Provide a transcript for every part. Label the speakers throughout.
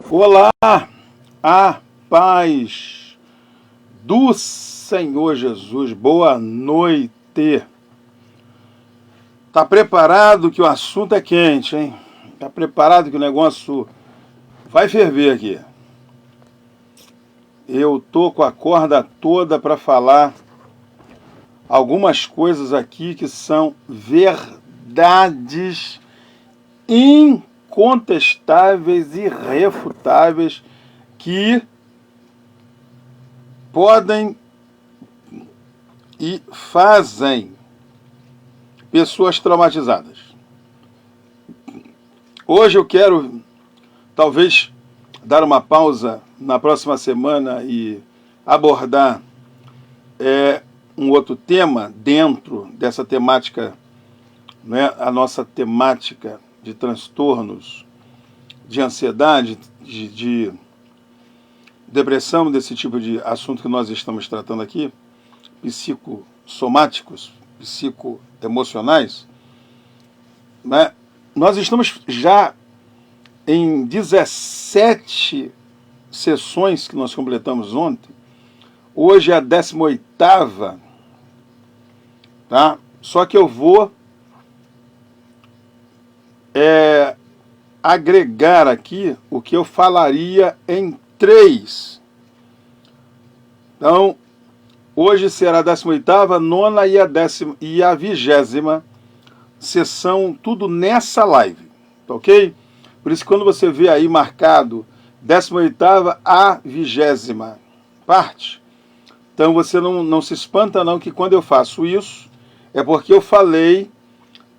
Speaker 1: Olá, a paz do Senhor Jesus, boa noite. Tá preparado que o assunto é quente, hein? Tá preparado que o negócio vai ferver aqui. Eu tô com a corda toda para falar algumas coisas aqui que são verdades incontestáveis e irrefutáveis que podem e fazem pessoas traumatizadas. Hoje eu quero, talvez, dar uma pausa na próxima semana e abordar um outro tema dentro dessa temática, né, a nossa temática de transtornos, de ansiedade, de depressão, desse tipo de assunto que nós estamos tratando aqui, psicossomáticos, psicoemocionais, né? Nós estamos já em 17 sessões que nós completamos ontem. Hoje é a 18ª, tá? Só que eu vou agregar aqui o que eu falaria em 3. Então, hoje será a 18ª, a 9ª e a 20ª sessão, tudo nessa live, tá ok? Por isso, quando você vê aí marcado 18ª a 20ª parte, então você não se espanta não que quando eu faço isso, é porque eu falei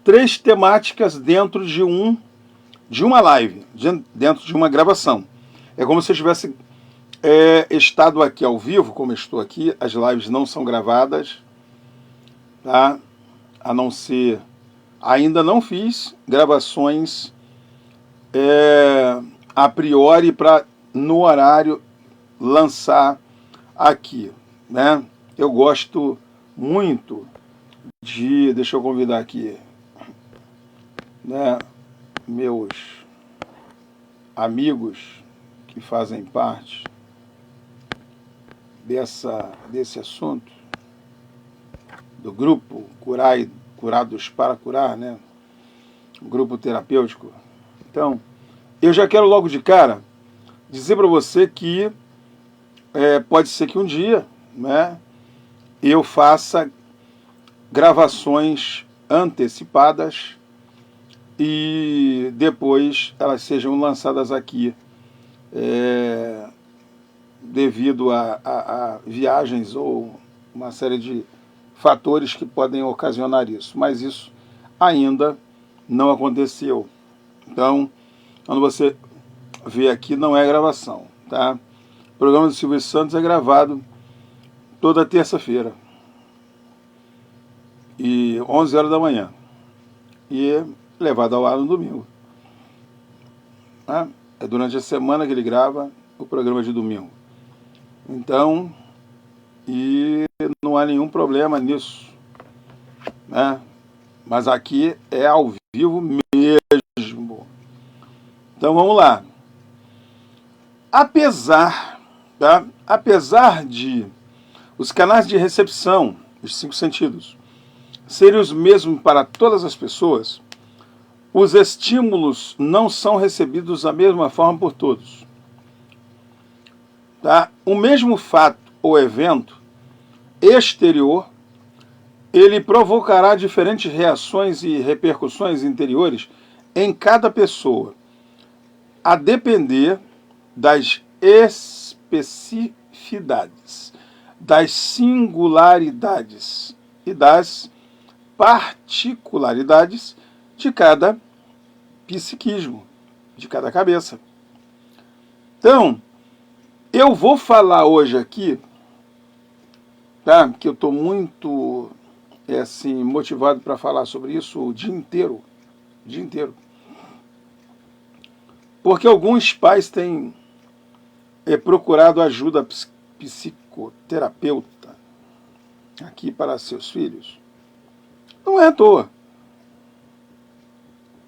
Speaker 1: 3 temáticas dentro de uma live, dentro de uma gravação. É como se eu tivesse estado aqui ao vivo, como eu estou aqui, as lives não são gravadas, tá? A não ser, ainda não fiz gravações a priori para no horário lançar aqui, né? Eu gosto muito de, deixa eu convidar aqui, né, meus amigos que fazem parte desse assunto, do grupo Curados para Curar, né? O grupo terapêutico. Então, eu já quero logo de cara dizer para você que pode ser que um dia, né, eu faça gravações antecipadas e depois elas sejam lançadas aqui devido a viagens ou uma série de fatores que podem ocasionar isso. Mas isso ainda não aconteceu. Então, quando você vê aqui, não é gravação, tá? O programa do Silvio Santos é gravado toda terça-feira e 11 horas da manhã e levado ao ar no domingo. Tá? É durante a semana que ele grava o programa de domingo. Então, e não há nenhum problema nisso, né? Mas aqui é ao vivo mesmo. Então vamos lá. Apesar de os canais de recepção dos 5 sentidos serem os mesmos para todas as pessoas, os estímulos não são recebidos da mesma forma por todos. Tá? O mesmo fato ou evento exterior, ele provocará diferentes reações e repercussões interiores em cada pessoa, a depender das especificidades, das singularidades e das particularidades de cada psiquismo, de cada cabeça. Então, eu vou falar hoje aqui, tá? Que eu estou muito assim, motivado para falar sobre isso o dia inteiro. Porque alguns pais têm procurado ajuda psicoterapeuta aqui para seus filhos. Não é à toa.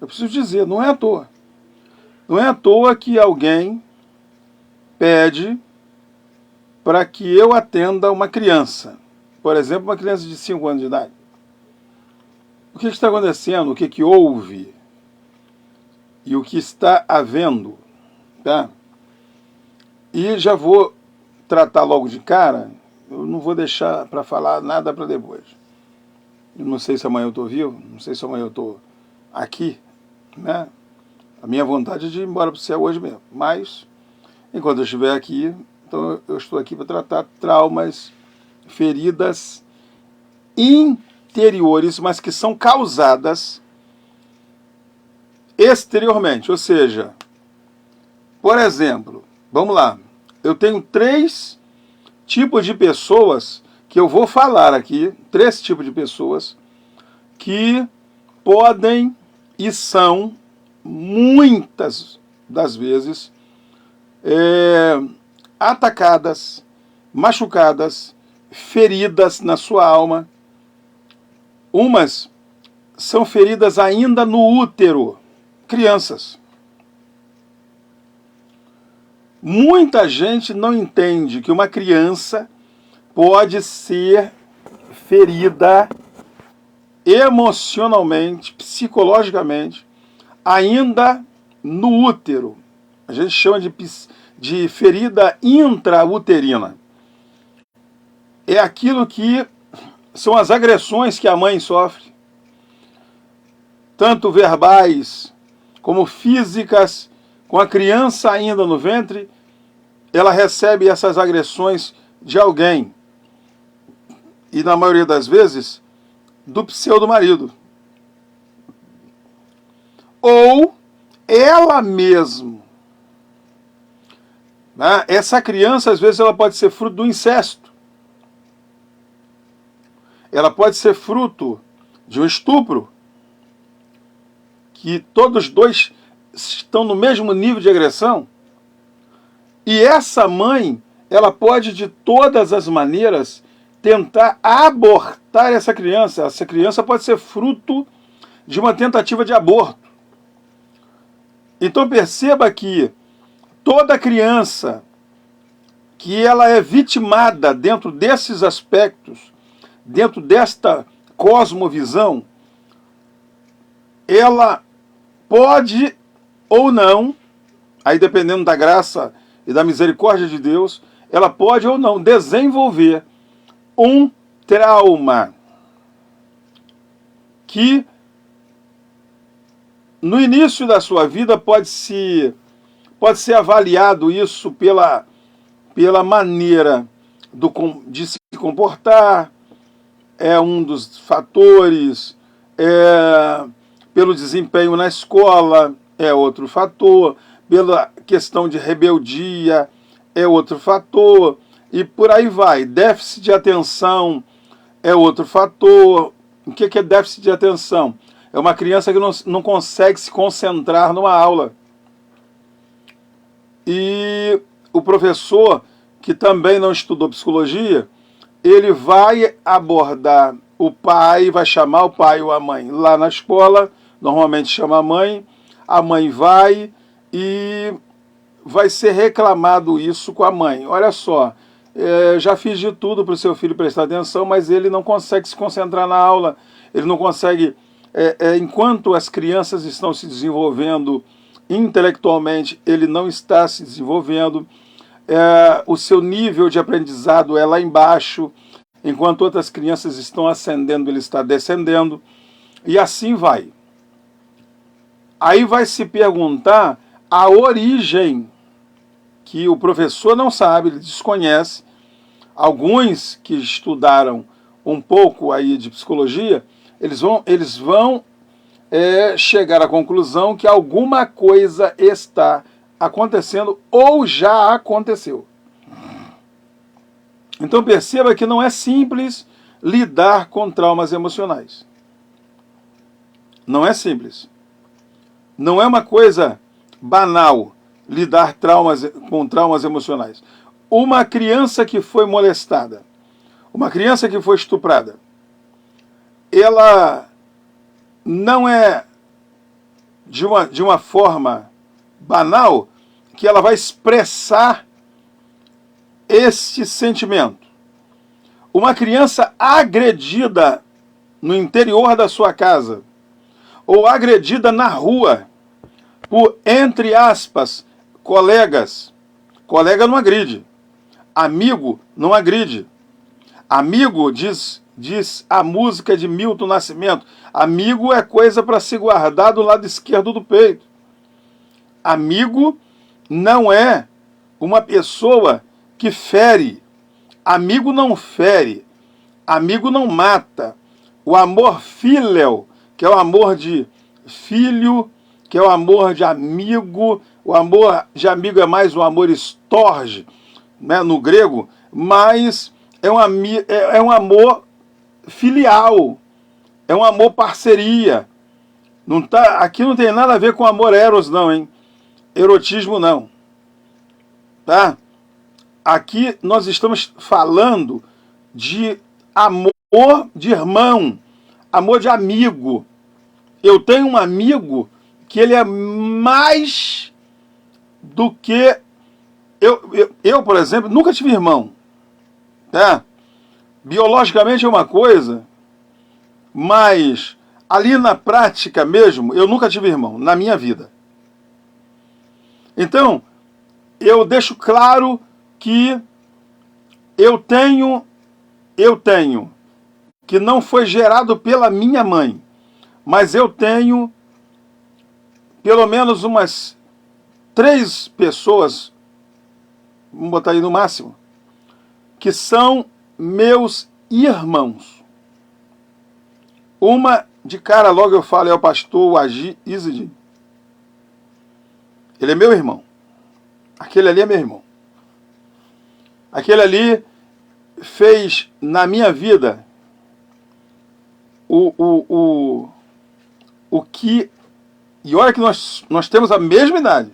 Speaker 1: Eu preciso dizer, não é à toa. Não é à toa que alguém pede para que eu atenda uma criança, por exemplo, uma criança de 5 anos de idade. O que está acontecendo, o que houve e o que está havendo, tá? E já vou tratar logo de cara, eu não vou deixar para falar nada para depois. Eu não sei se amanhã eu estou vivo, não sei se amanhã eu estou aqui, né? A minha vontade é de ir embora para o céu hoje mesmo, mas enquanto eu estiver aqui, então eu estou aqui para tratar traumas, feridas interiores, mas que são causadas exteriormente. Ou seja, por exemplo, vamos lá, eu tenho 3 tipos de pessoas que eu vou falar aqui, 3 tipos de pessoas que podem e são, muitas das vezes, atacadas, machucadas, feridas na sua alma. Umas são feridas ainda no útero, crianças. Muita gente não entende que uma criança pode ser ferida emocionalmente, psicologicamente, ainda no útero. A gente chama de ferida intrauterina. É aquilo que são as agressões que a mãe sofre, tanto verbais como físicas, com a criança ainda no ventre, ela recebe essas agressões de alguém. E na maioria das vezes, do pseudo-marido. Ou ela mesma. Né? Essa criança, às vezes, ela pode ser fruto do incesto. Ela pode ser fruto de um estupro, que todos dois estão no mesmo nível de agressão. E essa mãe, ela pode, de todas as maneiras, tentar abortar essa criança. Essa criança pode ser fruto de uma tentativa de aborto. Então perceba que toda criança que ela é vitimada dentro desses aspectos, dentro desta cosmovisão, ela pode ou não, aí dependendo da graça e da misericórdia de Deus, ela pode ou não desenvolver um trauma que no início da sua vida pode ser avaliado isso pela maneira de se comportar, é um dos fatores, pelo desempenho na escola é outro fator, pela questão de rebeldia é outro fator, e por aí vai. Déficit de atenção é outro fator. O que é déficit de atenção? É uma criança que não consegue se concentrar numa aula. E o professor, que também não estudou psicologia, ele vai abordar o pai, vai chamar o pai ou a mãe lá na escola, normalmente chama a mãe vai e vai ser reclamado isso com a mãe. Olha só, já fiz de tudo para o seu filho prestar atenção, mas ele não consegue se concentrar na aula, ele não consegue, enquanto as crianças estão se desenvolvendo intelectualmente, ele não está se desenvolvendo, o seu nível de aprendizado é lá embaixo, enquanto outras crianças estão ascendendo, ele está descendendo, e assim vai. Aí vai se perguntar a origem, que o professor não sabe, ele desconhece. Alguns que estudaram um pouco aí de psicologia, eles vão chegar à conclusão que alguma coisa está acontecendo ou já aconteceu. Então perceba que não é simples lidar com traumas emocionais. Não é simples. Não é uma coisa banal lidar com traumas emocionais. Uma criança que foi molestada, uma criança que foi estuprada, ela não é de uma forma banal que ela vai expressar este sentimento. Uma criança agredida no interior da sua casa, ou agredida na rua, por, entre aspas, colegas. Colega não agride. Amigo não agride. Amigo, diz a música de Milton Nascimento, amigo é coisa para se guardar do lado esquerdo do peito. Amigo não é uma pessoa que fere. Amigo não fere. Amigo não mata. O amor filial, que é o amor de filho, que é o amor de amigo, o amor de amigo é mais um amor storge, né, no grego, mas é um amor filial, é um amor parceria. Não tá, aqui não tem nada a ver com amor eros não, hein? Erotismo não. Tá? Aqui nós estamos falando de amor de irmão, amor de amigo. Eu tenho um amigo que ele é mais do que... Eu, por exemplo, nunca tive irmão. Tá? Biologicamente é uma coisa, mas ali na prática mesmo, eu nunca tive irmão, na minha vida. Então, eu deixo claro que eu tenho, que não foi gerado pela minha mãe, mas eu tenho pelo menos umas 3 pessoas, vamos botar aí no máximo, que são meus irmãos. Uma, de cara logo eu falo, é o pastor Agi Isidin. Ele é meu irmão. Aquele ali é meu irmão. Aquele ali fez na minha vida o que... E olha que nós temos a mesma idade.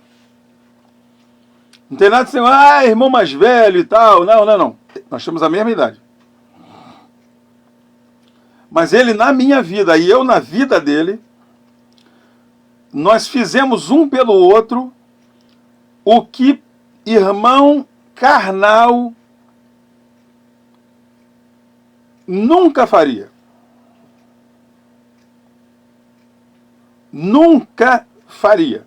Speaker 1: Não tem nada de assim, irmão mais velho e tal. Não, não, não. Nós temos a mesma idade. Mas ele na minha vida e eu na vida dele, nós fizemos um pelo outro o que irmão carnal nunca faria. Nunca faria.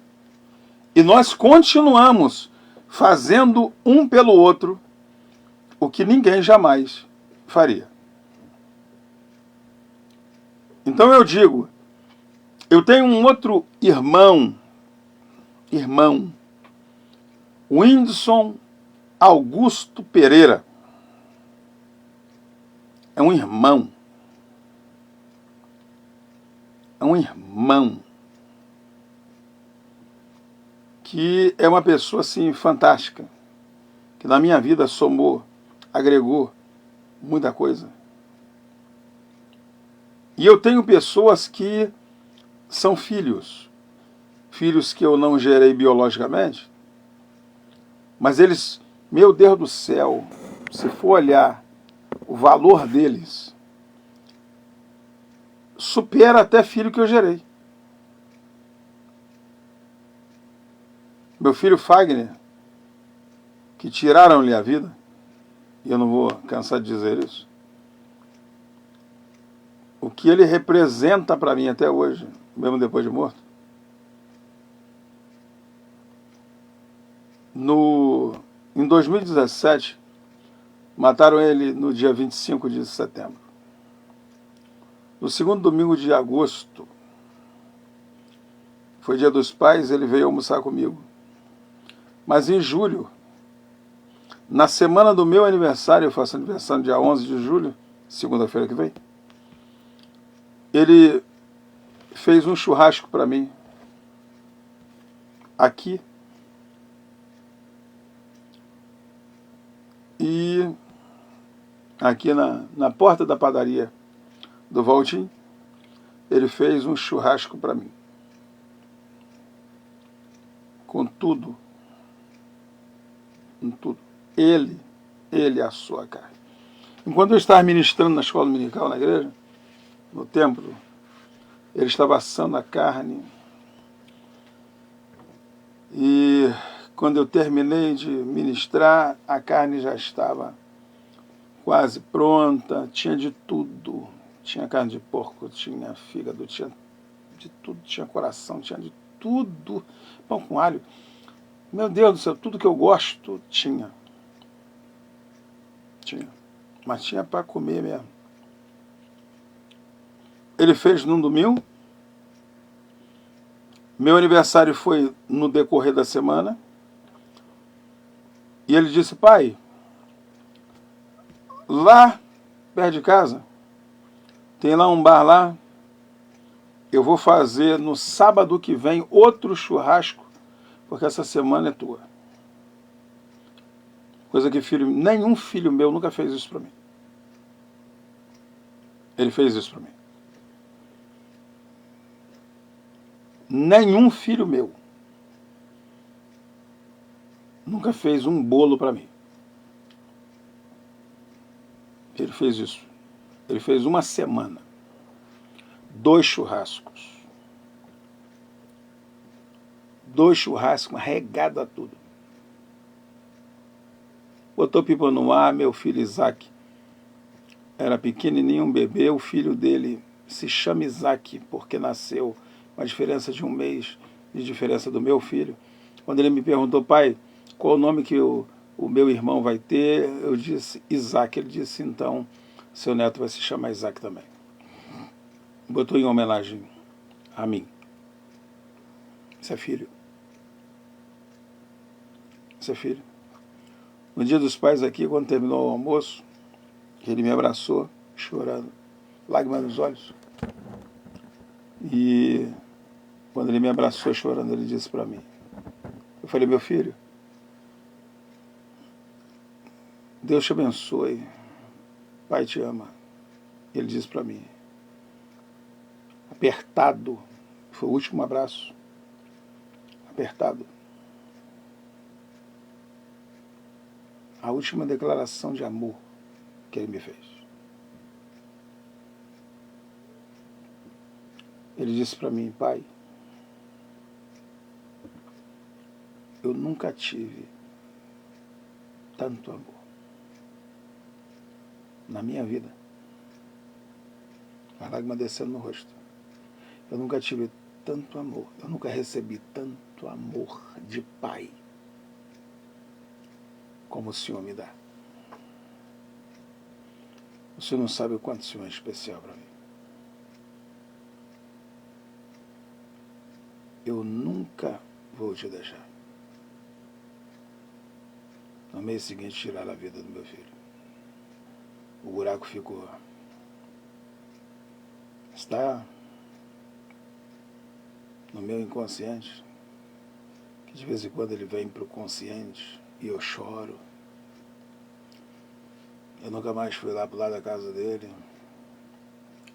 Speaker 1: E nós continuamos fazendo um pelo outro o que ninguém jamais faria. Então eu digo, eu tenho um outro irmão, Whindersson Augusto Pereira. É um irmão. É um irmão que é uma pessoa assim fantástica, que na minha vida somou, agregou muita coisa. E eu tenho pessoas que são filhos que eu não gerei biologicamente, mas eles, meu Deus do céu, se for olhar o valor deles, supera até filho que eu gerei. Meu filho Fagner, que tiraram-lhe a vida, e eu não vou cansar de dizer isso, o que ele representa para mim até hoje, mesmo depois de morto, em 2017, mataram ele no dia 25 de setembro. No segundo domingo de agosto, foi dia dos pais, ele veio almoçar comigo. Mas em julho, na semana do meu aniversário, eu faço aniversário dia 11 de julho, segunda-feira que vem, ele fez um churrasco para mim, aqui, e aqui na porta da padaria do Valtim, ele fez um churrasco para mim, com tudo, ele assou a carne. Enquanto eu estava ministrando na escola dominical, na igreja, no templo, ele estava assando a carne. E Quando eu terminei de ministrar, a carne já estava quase pronta, tinha de tudo. Tinha carne de porco, tinha fígado, tinha de tudo, tinha coração, tinha de tudo. Pão com alho. Meu Deus do céu, tudo que eu gosto tinha. Tinha. Mas tinha para comer mesmo. Ele fez num domingo. Meu aniversário foi no decorrer da semana. E ele disse, pai, lá perto de casa, tem lá um bar lá, eu vou fazer no sábado que vem outro churrasco, porque essa semana é tua. Coisa que nenhum filho meu nunca fez isso para mim. Ele fez isso para mim. Nenhum filho meu nunca fez um bolo para mim. Ele fez isso. Ele fez uma semana. 2 churrascos. 2 churrascos, regado a tudo. Botou pipa no ar, meu filho Isaac era pequenininho, um bebê, o filho dele se chama Isaac, porque nasceu uma diferença de 1 mês de diferença do meu filho. Quando ele me perguntou, pai, qual o nome que o meu irmão vai ter, eu disse Isaac. Ele disse, então, seu neto vai se chamar Isaac também. Botou em homenagem a mim. Isso é filho. Isso é filho. No dia dos pais aqui, quando terminou o almoço, ele me abraçou, chorando, lágrimas nos olhos. E quando ele me abraçou chorando, ele disse para mim, eu falei, meu filho, Deus te abençoe, pai te ama. Ele disse para mim, apertado, foi o último abraço, apertado. A última declaração de amor que ele me fez. Ele disse para mim, pai, eu nunca tive tanto amor na minha vida. A lágrima descendo no rosto. Eu nunca tive tanto amor, eu nunca recebi tanto amor de pai como o Senhor me dá. O Senhor não sabe o quanto o Senhor é especial para mim. Eu nunca vou te deixar. No mês seguinte, tirar a vida do meu filho. O buraco ficou. Está no meu inconsciente, que de vez em quando ele vem para o consciente e eu choro. Eu nunca mais fui lá pro lado da casa dele.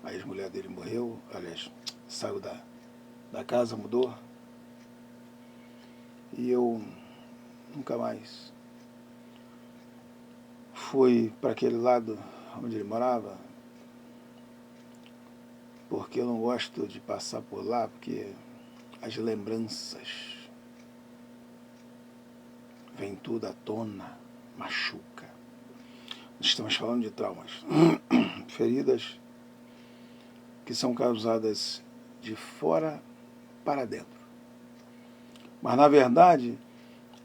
Speaker 1: A ex-mulher dele morreu, aliás, saiu da casa, mudou. E eu nunca mais fui para aquele lado onde ele morava, porque eu não gosto de passar por lá, porque as lembranças vêm tudo à tona, machuca. Estamos falando de traumas, feridas que são causadas de fora para dentro. Mas, na verdade,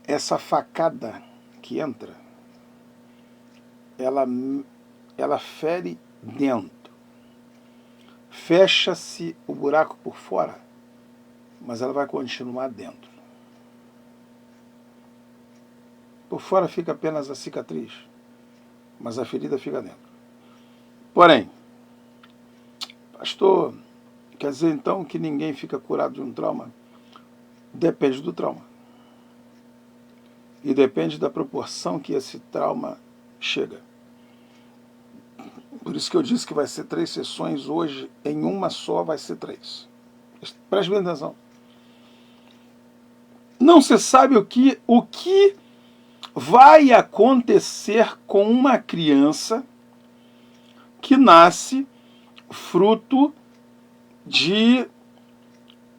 Speaker 1: essa facada que entra, ela fere dentro. Fecha-se o buraco por fora, mas ela vai continuar dentro. Por fora fica apenas a cicatriz, mas a ferida fica dentro. Porém, pastor, quer dizer então que ninguém fica curado de um trauma? Depende do trauma. E depende da proporção que esse trauma chega. Por isso que eu disse que vai ser 3 sessões hoje, em uma só vai ser 3. Preste bem atenção. Não se sabe o que vai acontecer com uma criança que nasce fruto de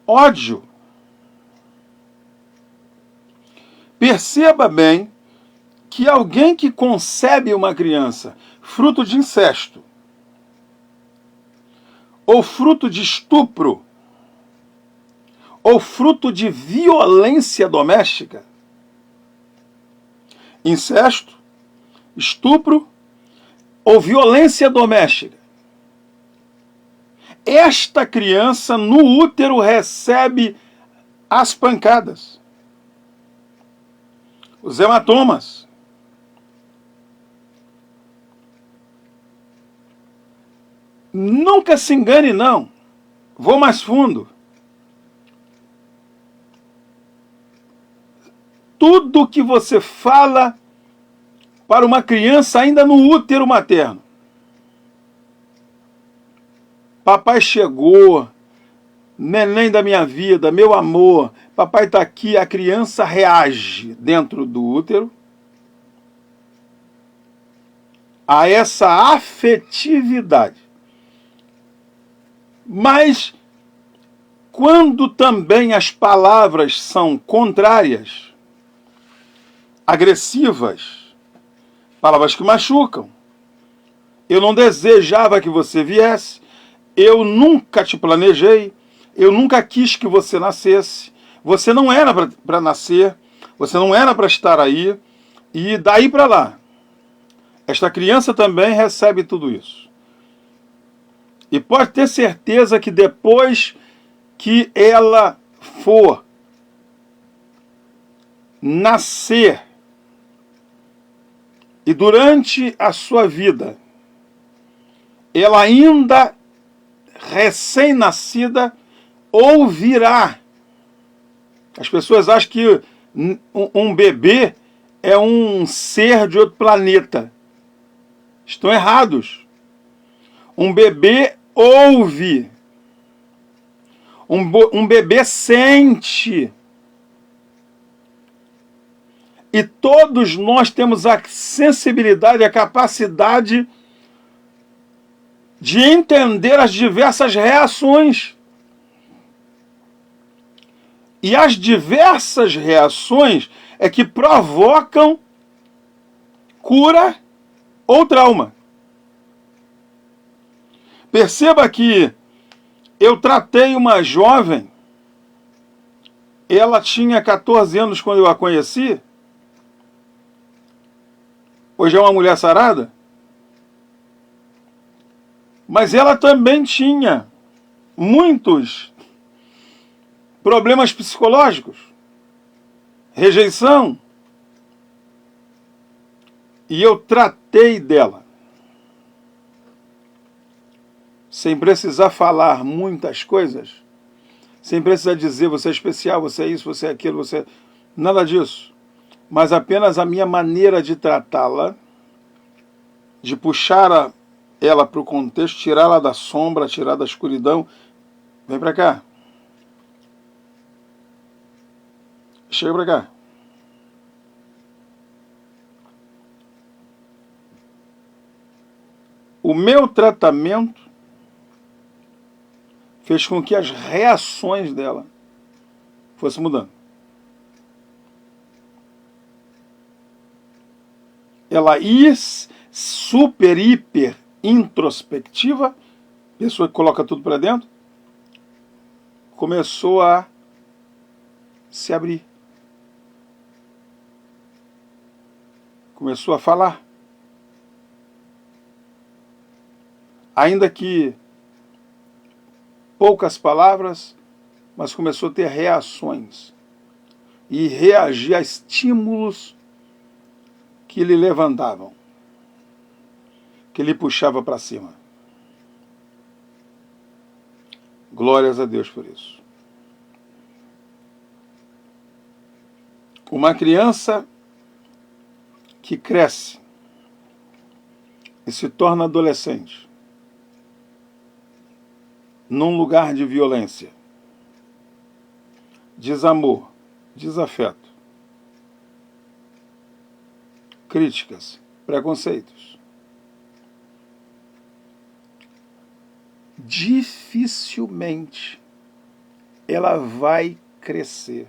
Speaker 1: ódio. Perceba bem que alguém que concebe uma criança fruto de incesto ou fruto de estupro ou fruto de violência doméstica, incesto, estupro ou violência doméstica, esta criança no útero recebe as pancadas, os hematomas. Nunca se engane, não. Vou mais fundo. Tudo que você fala para uma criança ainda no útero materno. Papai chegou, neném da minha vida, meu amor, papai está aqui, a criança reage dentro do útero a essa afetividade. Mas, quando também as palavras são contrárias, agressivas, palavras que machucam, eu não desejava que você viesse, eu nunca te planejei, eu nunca quis que você nascesse, você não era para nascer, você não era para estar aí, e daí para lá. Esta criança também recebe tudo isso. E pode ter certeza que depois que ela for nascer e durante a sua vida, ela ainda recém-nascida ouvirá. As pessoas acham que um bebê é um ser de outro planeta. Estão errados. Um bebê ouve. Um bebê sente. E todos nós temos a sensibilidade, a capacidade de entender as diversas reações. E as diversas reações é que provocam cura ou trauma. Perceba que eu tratei uma jovem, ela tinha 14 anos quando eu a conheci, hoje é uma mulher sarada, mas ela também tinha muitos problemas psicológicos, rejeição, e eu tratei dela. Sem precisar falar muitas coisas, sem precisar dizer você é especial, você é isso, você é aquilo, você... Nada disso. Mas apenas a minha maneira de tratá-la, de puxar ela para o contexto, tirá-la da sombra, tirar da escuridão. Vem para cá. Chega para cá. O meu tratamento fez com que as reações dela fossem mudando. Ela super, hiper introspectiva, pessoa que coloca tudo para dentro, começou a se abrir. Começou a falar. Ainda que poucas palavras, mas começou a ter reações e reagir a estímulos que lhe levantavam, que lhe puxava para cima. Glórias a Deus por isso. Uma criança que cresce e se torna adolescente num lugar de violência, desamor, desafeto, críticas, preconceitos, dificilmente ela vai crescer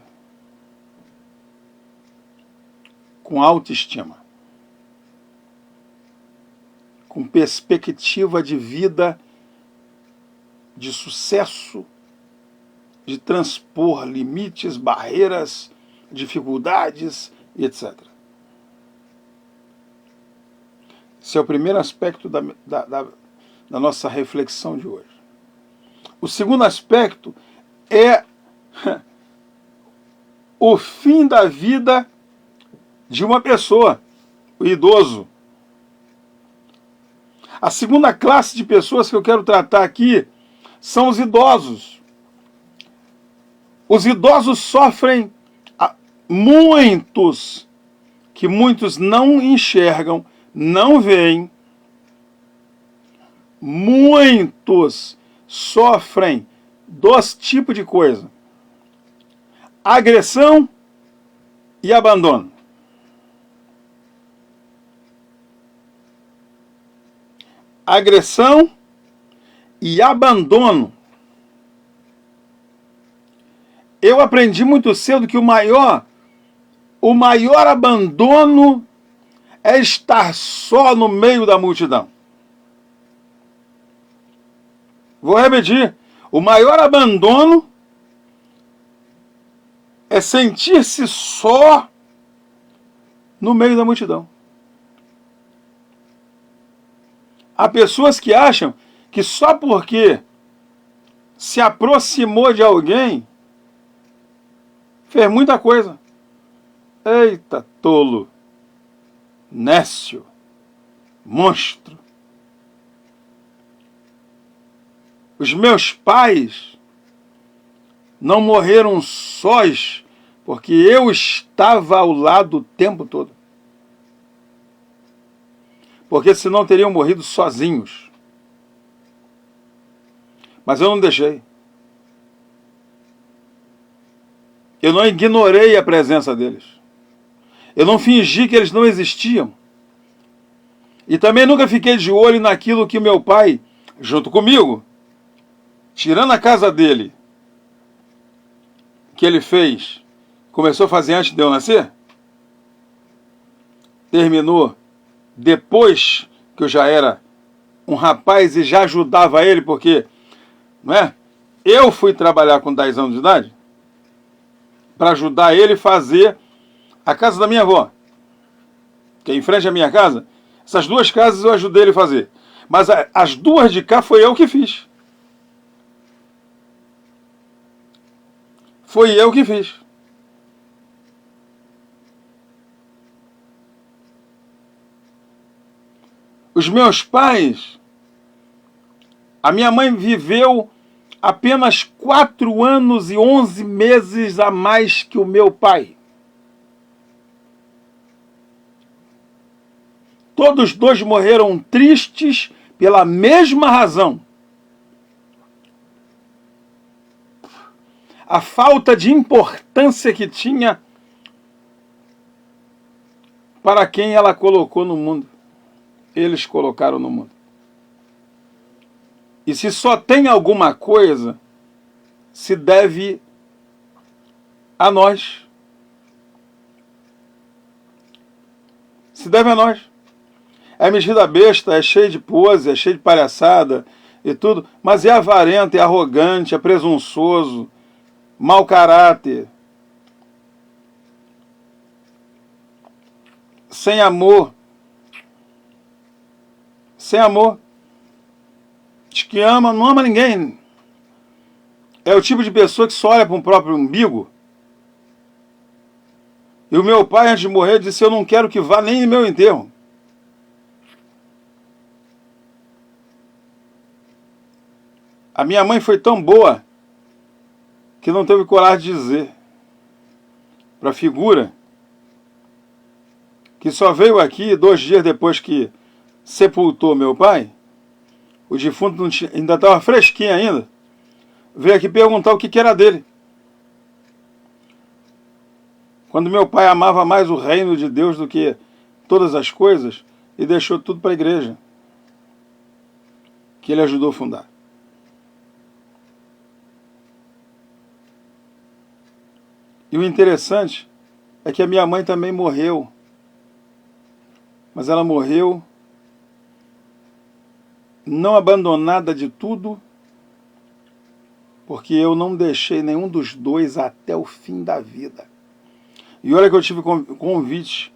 Speaker 1: com autoestima, com perspectiva de vida, de sucesso, de transpor limites, barreiras, dificuldades e etc. Esse é o primeiro aspecto da nossa reflexão de hoje. O segundo aspecto é o fim da vida de uma pessoa, o idoso. A segunda classe de pessoas que eu quero tratar aqui são os idosos. Os idosos sofrem que muitos não enxergam, não veem. Muitos sofrem dois tipos de coisa: agressão e abandono. Agressão e abandono. Eu aprendi muito cedo que o maior abandono é estar só no meio da multidão. Vou repetir. O maior abandono é sentir-se só no meio da multidão. Há pessoas que acham que só porque se aproximou de alguém fez muita coisa. Eita, tolo, nécio, monstro. Os meus pais não morreram sós porque eu estava ao lado o tempo todo. Porque senão teriam morrido sozinhos. Mas eu não deixei. Eu não ignorei a presença deles. Eu não fingi que eles não existiam. E também nunca fiquei de olho naquilo que meu pai, junto comigo, tirando a casa dele, que ele fez, começou a fazer antes de eu nascer, terminou depois que eu já era um rapaz e já ajudava ele, porque, não é? Eu fui trabalhar com 10 anos de idade para ajudar ele a fazer a casa da minha avó, que é em frente à minha casa. Essas duas casas eu ajudei ele a fazer. Mas as duas de cá foi eu que fiz. Foi eu que fiz. Os meus pais, a minha mãe viveu apenas 4 anos e 11 meses a mais que o meu pai. Todos dois morreram tristes pela mesma razão. A falta de importância que tinha para quem ela colocou no mundo. Eles colocaram no mundo. E se só tem alguma coisa, se deve a nós. Se deve a nós. É metida besta, é cheio de pose, é cheio de palhaçada e tudo, mas é avarento, é arrogante, é presunçoso, mau caráter, sem amor. Sem amor. Diz que ama, não ama ninguém. É o tipo de pessoa que só olha para o próprio umbigo. E o meu pai, antes de morrer, disse: eu não quero que vá nem no meu enterro. A minha mãe foi tão boa que não teve coragem de dizer para a figura que só veio aqui 2 dias depois que sepultou meu pai. O defunto não tinha, ainda estava fresquinho ainda. Veio aqui perguntar o que era dele. Quando meu pai amava mais o reino de Deus do que todas as coisas e deixou tudo para a igreja que ele ajudou a fundar. E o interessante é que a minha mãe também morreu mas ela morreu não abandonada de tudo, porque eu não deixei nenhum dos dois até o fim da vida. E olha que eu tive convite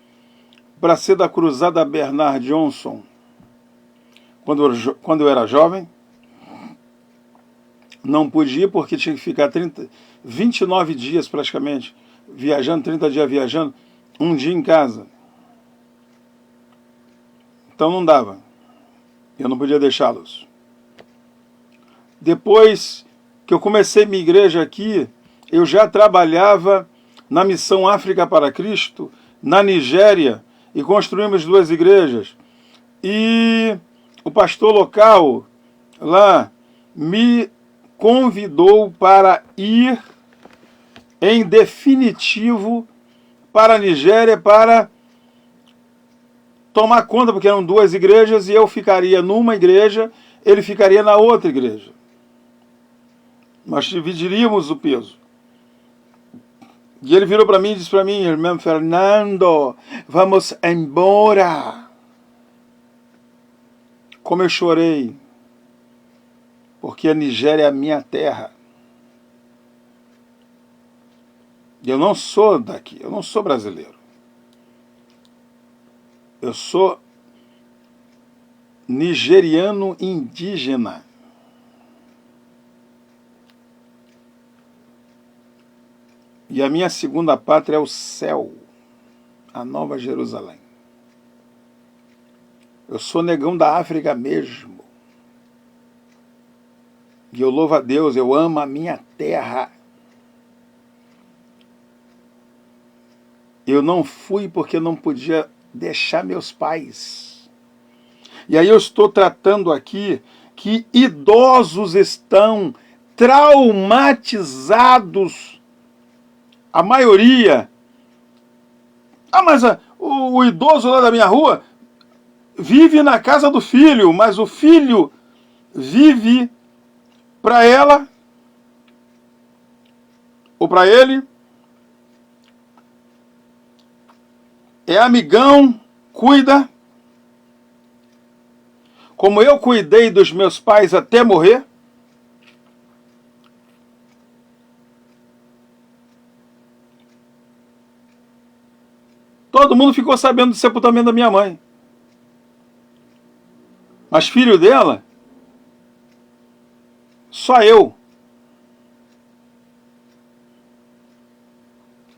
Speaker 1: para ser da Cruzada Bernard Johnson quando eu era jovem. Não pude ir porque tinha que ficar 29 dias praticamente viajando, 30 dias viajando, um dia em casa. Então não dava. Eu não podia deixá-los. Depois que eu comecei minha igreja aqui, eu já trabalhava na Missão África para Cristo, na Nigéria, e construímos 2 igrejas. E o pastor local lá me convidou para ir em definitivo para a Nigéria para tomar conta, porque eram 2 igrejas e eu ficaria numa igreja, ele ficaria na outra igreja. Nós dividiríamos o peso. E ele virou para mim e disse para mim: irmão Fernando, vamos embora. Como eu chorei, porque a Nigéria é a minha terra. E eu não sou daqui, eu não sou brasileiro. Eu sou nigeriano indígena. E a minha segunda pátria é o céu, a Nova Jerusalém. Eu sou negão da África mesmo. E eu louvo a Deus, eu amo a minha terra. Eu não fui porque não podia deixar meus pais. E aí eu estou tratando aqui que idosos estão traumatizados. A maioria. Mas o idoso lá da minha rua vive na casa do filho, mas o filho vive para ela ou para ele. É amigão, cuida. Como eu cuidei dos meus pais até morrer. Todo mundo ficou sabendo do sepultamento da minha mãe. Mas filho dela, só eu.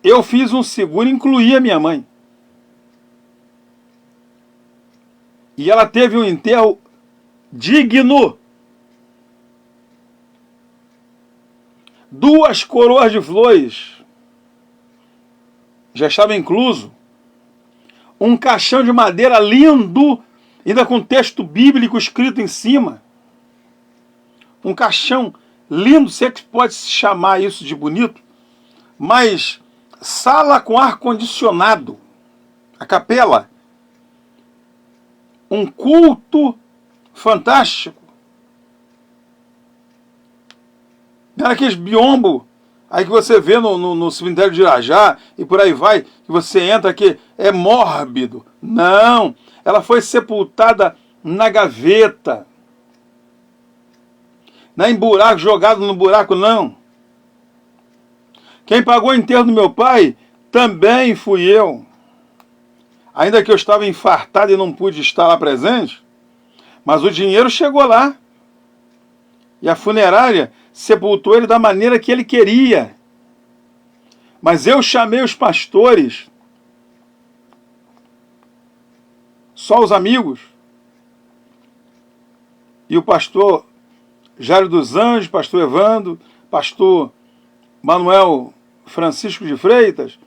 Speaker 1: Eu fiz um seguro e incluí a minha mãe. E ela teve um enterro digno. 2 coroas de flores. Já estava incluso. Um caixão de madeira lindo, ainda com texto bíblico escrito em cima. Um caixão lindo, se é que pode se chamar isso de bonito, mas sala com ar-condicionado. A capela. Um culto fantástico. Não era aqueles biombo aí que você vê no cemitério de Irajá e por aí vai, que você entra que é mórbido. Não, ela foi sepultada na gaveta. Não é em buraco, jogado no buraco, não. Quem pagou o enterro do meu pai também fui eu. Ainda que eu estava infartado e não pude estar lá presente, mas o dinheiro chegou lá. E a funerária sepultou ele da maneira que ele queria. Mas eu chamei os pastores, só os amigos, e o pastor Jário dos Anjos, pastor Evandro, pastor Manuel Francisco de Freitas,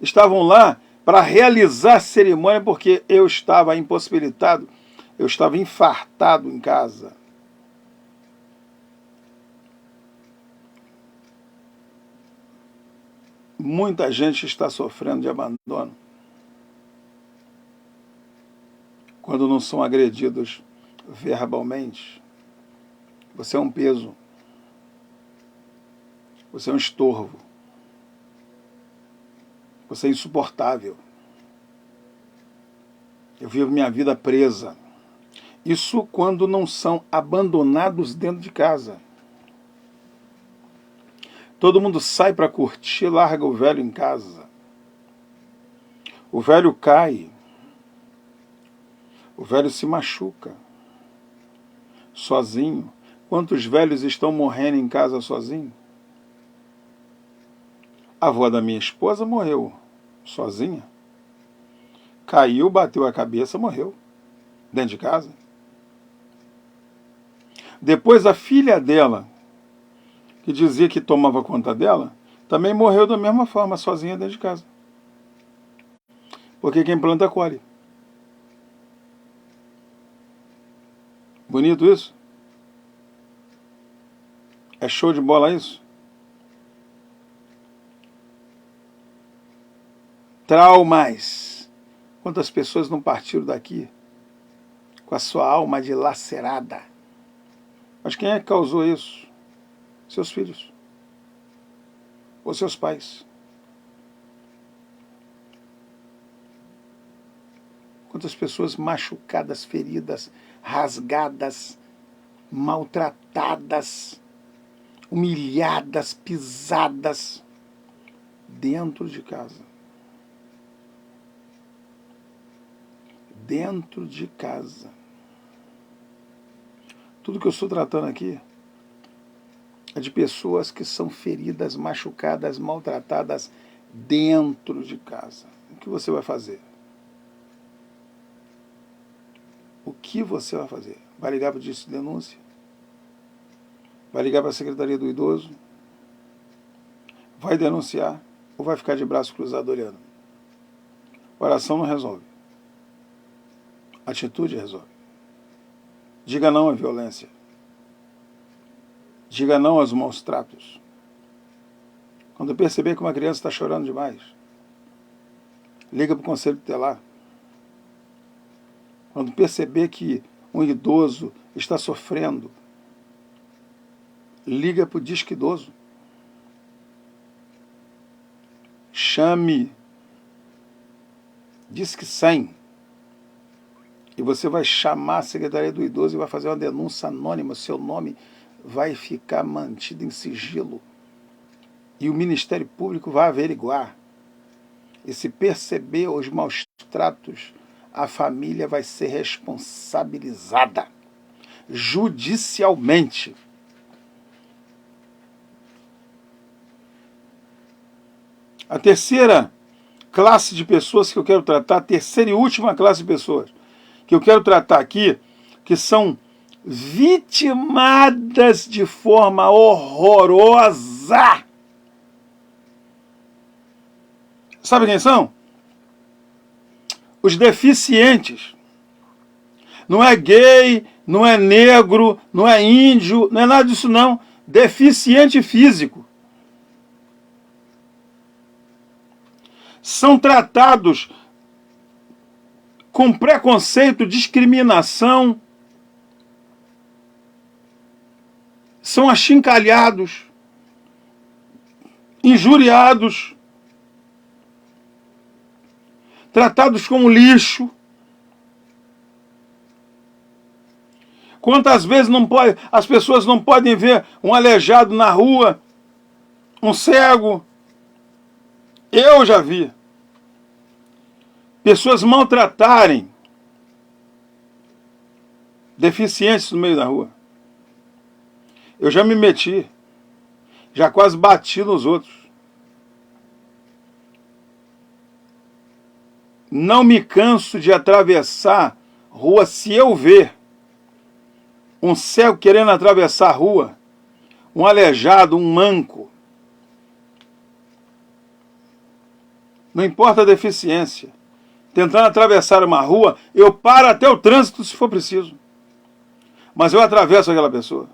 Speaker 1: estavam lá para realizar a cerimônia, porque eu estava impossibilitado, eu estava infartado em casa. Muita gente está sofrendo de abandono quando não são agredidos verbalmente. Você é um peso. Você é um estorvo. Você é insuportável. Eu vivo minha vida presa. Isso quando não são abandonados dentro de casa. Todo mundo sai para curtir, larga o velho em casa. O velho cai. O velho se machuca. Sozinho. Quantos velhos estão morrendo em casa sozinho? A avó da minha esposa morreu sozinha. Caiu, bateu a cabeça, morreu. Dentro de casa. Depois a filha dela, que dizia que tomava conta dela, também morreu da mesma forma, sozinha dentro de casa. Porque quem planta colhe. Bonito isso? É show de bola isso? Traumas. Quantas pessoas não partiram daqui com a sua alma dilacerada? Mas quem é que causou isso? Seus filhos. Ou seus pais. Quantas pessoas machucadas, feridas, rasgadas, maltratadas, humilhadas, pisadas dentro de casa. Dentro de casa. Tudo que eu estou tratando aqui é de pessoas que são feridas, machucadas, maltratadas dentro de casa. O que você vai fazer? O que você vai fazer? Vai ligar para o Disque de Denúncia? Vai ligar para a Secretaria do Idoso? Vai denunciar? Ou vai ficar de braço cruzado olhando? Oração não resolve. Atitude resolve. Diga não à violência. Diga não aos maus tratos. Quando perceber que uma criança está chorando demais, liga para o Conselho Tutelar. Quando perceber que um idoso está sofrendo, liga para o Disque Idoso. Chame. Disque 100. E você vai chamar a Secretaria do Idoso e vai fazer uma denúncia anônima. Seu nome vai ficar mantido em sigilo. E o Ministério Público vai averiguar. E se perceber os maus tratos, a família vai ser responsabilizada judicialmente. A terceira classe de pessoas que eu quero tratar, a terceira e última classe de pessoas que eu quero tratar aqui, que são vitimadas de forma horrorosa. Sabe quem são? Os deficientes. Não é gay, não é negro, não é índio, não é nada disso não. Deficiente físico. São tratados com preconceito, discriminação, são achincalhados, injuriados, tratados como lixo. Quantas vezes as pessoas não podem ver um aleijado na rua, um cego? Eu já vi pessoas maltratarem deficientes no meio da rua. Eu já me meti, já quase bati nos outros. Não me canso de atravessar rua se eu ver um cego querendo atravessar a rua, um aleijado, um manco. Não importa a deficiência. Tentando atravessar uma rua, eu paro até o trânsito se for preciso. Mas eu atravesso aquela pessoa.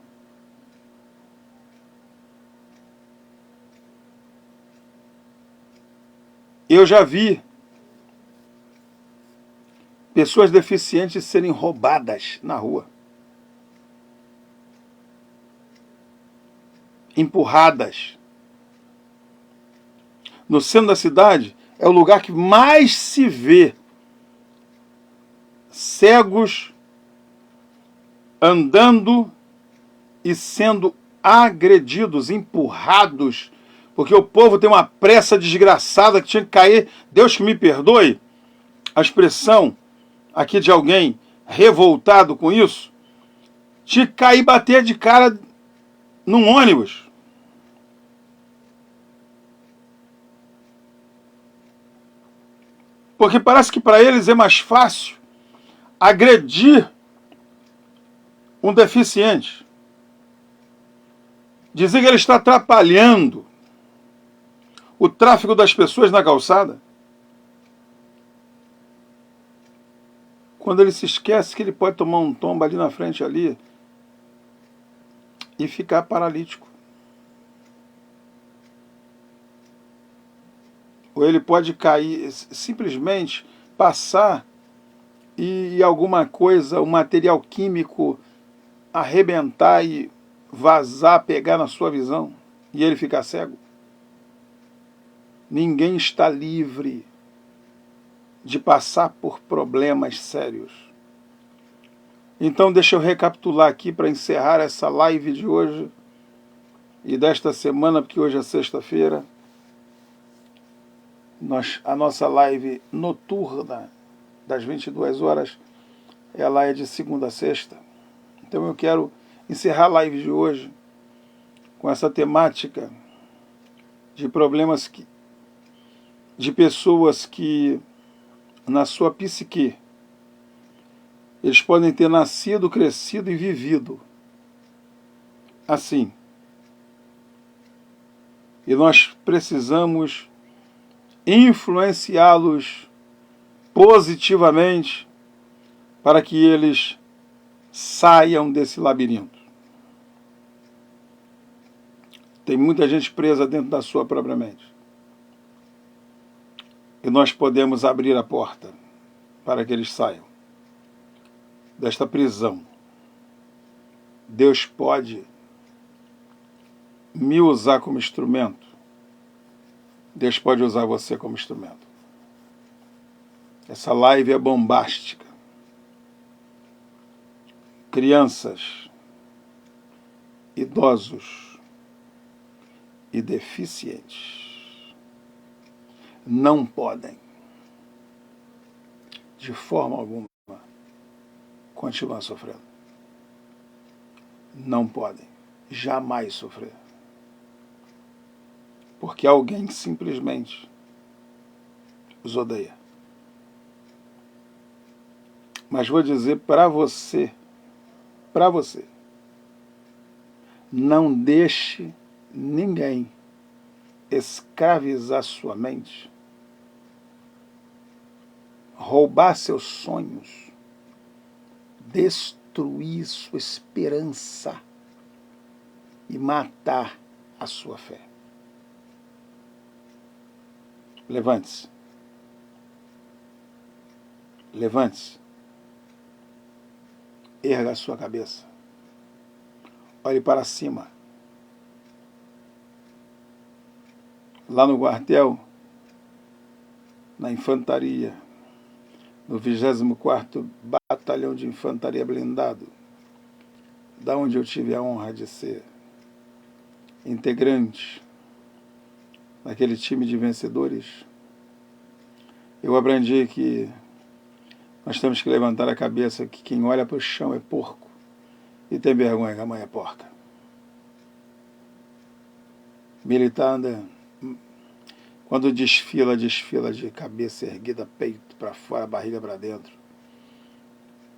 Speaker 1: Eu já vi pessoas deficientes serem roubadas na rua. Empurradas. No centro da cidade, é o lugar que mais se vê cegos, andando e sendo agredidos, empurrados, porque o povo tem uma pressa desgraçada que tinha que cair. Deus que me perdoe a expressão aqui de alguém revoltado com isso, tinha que cair e bater de cara num ônibus. Porque parece que para eles é mais fácil agredir um deficiente. Dizer que ele está atrapalhando o tráfego das pessoas na calçada. Quando ele se esquece que ele pode tomar um tombo ali na frente ali e ficar paralítico. Ou ele pode cair, simplesmente passar e alguma coisa, um material químico arrebentar e vazar, pegar na sua visão e ele ficar cego. Ninguém está livre de passar por problemas sérios. Então deixa eu recapitular aqui para encerrar essa live de hoje e desta semana, porque hoje é sexta-feira. A nossa live noturna das 22 horas, ela é de segunda a sexta. Então eu quero encerrar a live de hoje com essa temática de problemas de pessoas que na sua psique eles podem ter nascido, crescido e vivido assim. E nós precisamos influenciá-los positivamente para que eles saiam desse labirinto. Tem muita gente presa dentro da sua própria mente. E nós podemos abrir a porta para que eles saiam desta prisão. Deus pode me usar como instrumento. Deus pode usar você como instrumento. Essa live é bombástica. Crianças, idosos e deficientes não podem, de forma alguma, continuar sofrendo. Não podem jamais sofrer. Porque alguém simplesmente os odeia. Mas vou dizer para você, não deixe ninguém escravizar sua mente, roubar seus sonhos, destruir sua esperança e matar a sua fé. Levante-se. Levante-se. Erga a sua cabeça. Olhe para cima. Lá no quartel, na infantaria, no 24º Batalhão de Infantaria Blindado, da onde eu tive a honra de ser integrante daquele time de vencedores, eu aprendi que nós temos que levantar a cabeça, que quem olha para o chão é porco e tem vergonha que a mãe é porca. Militar anda, quando desfila de cabeça erguida, peito para fora, barriga para dentro,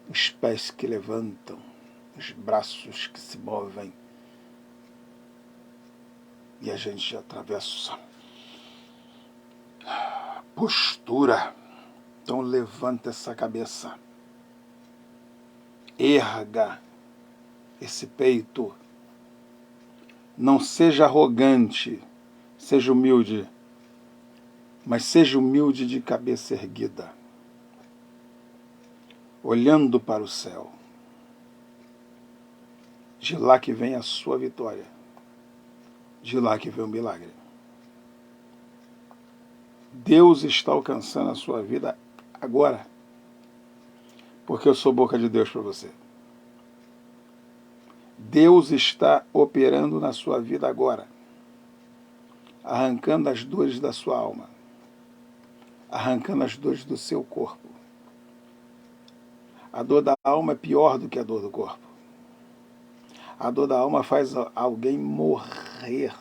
Speaker 1: os pés que levantam, os braços que se movem, e a gente atravessa postura. Então levanta essa cabeça, erga esse peito, não seja arrogante, seja humilde, mas seja humilde de cabeça erguida, olhando para o céu. De lá que vem a sua vitória, de lá que vem o milagre. Deus está alcançando a sua vida agora, porque eu sou boca de Deus para você. Deus está operando na sua vida agora, arrancando as dores da sua alma, arrancando as dores do seu corpo. A dor da alma é pior do que a dor do corpo. A dor da alma faz alguém morrer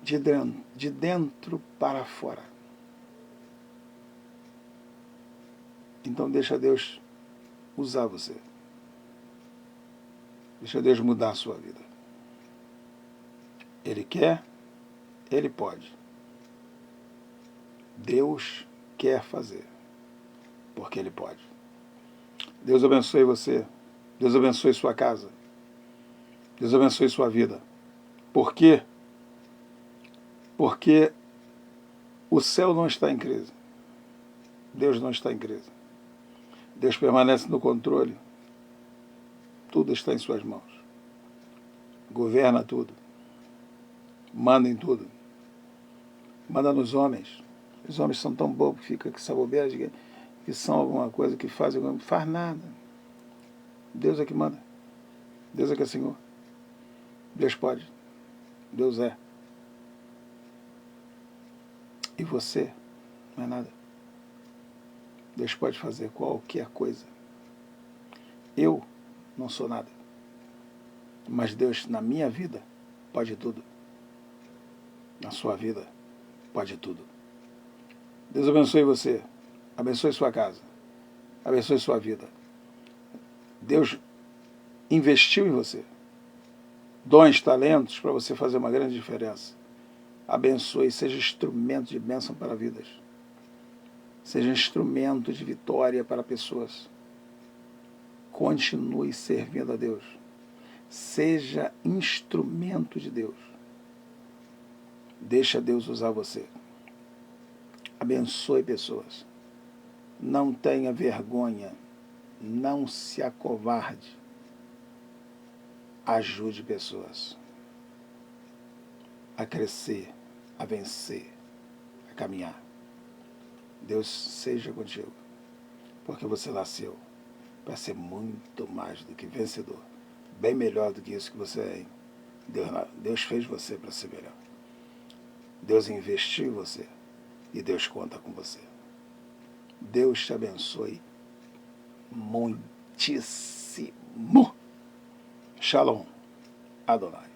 Speaker 1: de dentro para fora. Então deixa Deus usar você. Deixa Deus mudar a sua vida. Ele quer, Ele pode. Deus quer fazer, porque Ele pode. Deus abençoe você. Deus abençoe sua casa. Deus abençoe sua vida. Por quê? Porque o céu não está em crise. Deus não está em crise. Deus permanece no controle. Tudo está em suas mãos. Governa tudo. Manda em tudo. Manda nos homens. Os homens são tão bobos que ficam com essa bobeira que são alguma coisa, que fazem alguma coisa. Faz nada. Deus é que manda. Deus é que é Senhor. Deus pode. Deus é. E você não é nada. Deus pode fazer qualquer coisa. Eu não sou nada. Mas Deus, na minha vida, pode tudo. Na sua vida, pode tudo. Deus abençoe você. Abençoe sua casa. Abençoe sua vida. Deus investiu em você. Dons, talentos para você fazer uma grande diferença. Abençoe, seja instrumento de bênção para vidas. Seja instrumento de vitória para pessoas. Continue servindo a Deus. Seja instrumento de Deus. Deixa Deus usar você. Abençoe pessoas. Não tenha vergonha. Não se acovarde. Ajude pessoas a crescer, a vencer, a caminhar. Deus seja contigo, porque você nasceu para ser muito mais do que vencedor, bem melhor do que isso que você é. Deus fez você para ser melhor. Deus investiu em você e Deus conta com você. Deus te abençoe muitíssimo. Shalom, Adonai.